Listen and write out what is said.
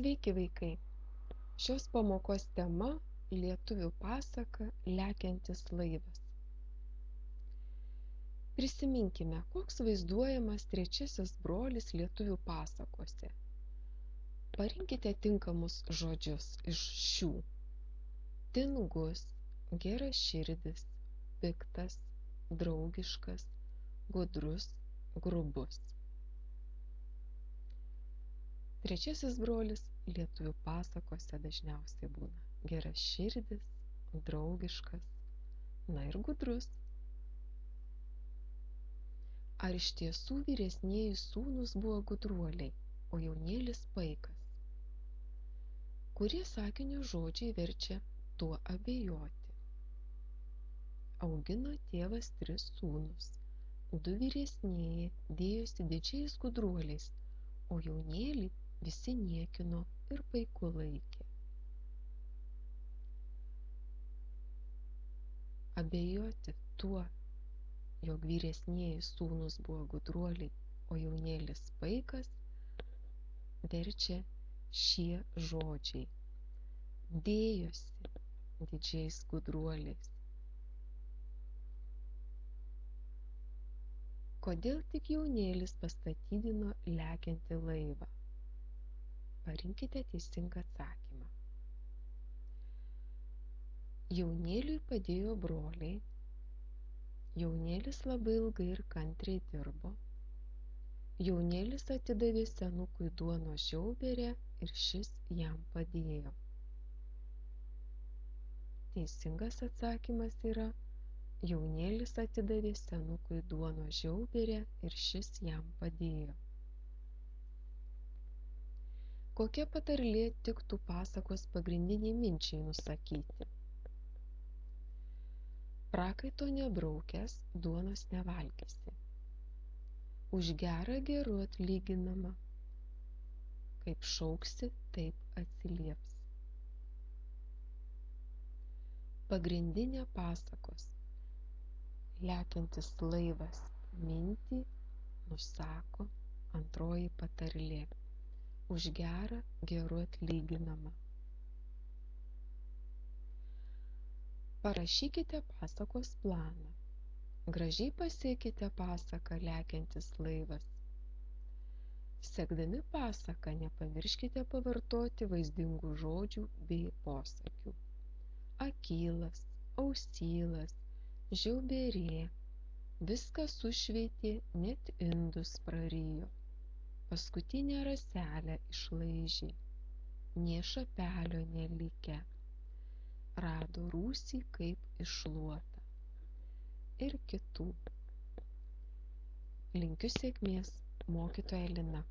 Sveiki vaikai! Šios pamokos tema – lietuvių pasaka Lekiantis laivas. Prisiminkime, koks vaizduojamas trečiasis brolis lietuvių pasakose. Parinkite tinkamus žodžius iš šių. Tingus, geraširdis, piktas, draugiškas, gudrus, grubus. Trečiasis brolis lietuvių pasakose dažniausiai būna geraširdis, draugiškas, na ir gudrus. Ar iš tiesų vyresnieji sūnūs buvo gudruoliai, o jaunėlis paikas? Kurie sakinio žodžiai verčia tuo abejoti? Augino tėvas 3 sūnus, 2 vyresnieji dėjosi didžiais gudruoliais, o jaunėlį visi niekino ir paiku laikė. Abejoti tuo, jog vyresnieji sūnūs buvo gudruoliai, o jaunėlis paikas, verčia šie žodžiai. Dėjosi didžiais gudruoliais. Kodėl tik jaunėlis pastatydino lekiantį laivą? Parinkite teisingą atsakymą. Jaunėliui padėjo broliai. Jaunėlis labai ilgai ir kantriai dirbo. Jaunėlis atidavė senukui duonos žiauberę ir šis jam padėjo. Teisingas atsakymas yra: jaunėlis atidavė senukui duonos žiauberę ir šis jam padėjo. Kokia patarlė tiktų pasakos pagrindiniai minčiai nusakyti? Prakaito nebraukęs, duonos nevalgysi. Už gerą geru atlyginama. Kaip šauksi, taip atsilieps. Pagrindinė pasakos Lekiantis laivas mintį nusako antroji patarlė. Už gerą geru atlyginama. Parašykite pasakos planą. Gražiai pasiekite pasaką Lekiantis laivas. Sekdami pasaką nepamirškite pavartoti vaizdingų žodžių bei posakių. Akylas, ausylas, žiauberė, viską sušveitė, net indus prarijo. Paskutinę raselę išlaižė, nė šapelio nelikę, rado rūsį kaip iššluotą ir kitų. Linkiu sėkmės, mokytoja Lina.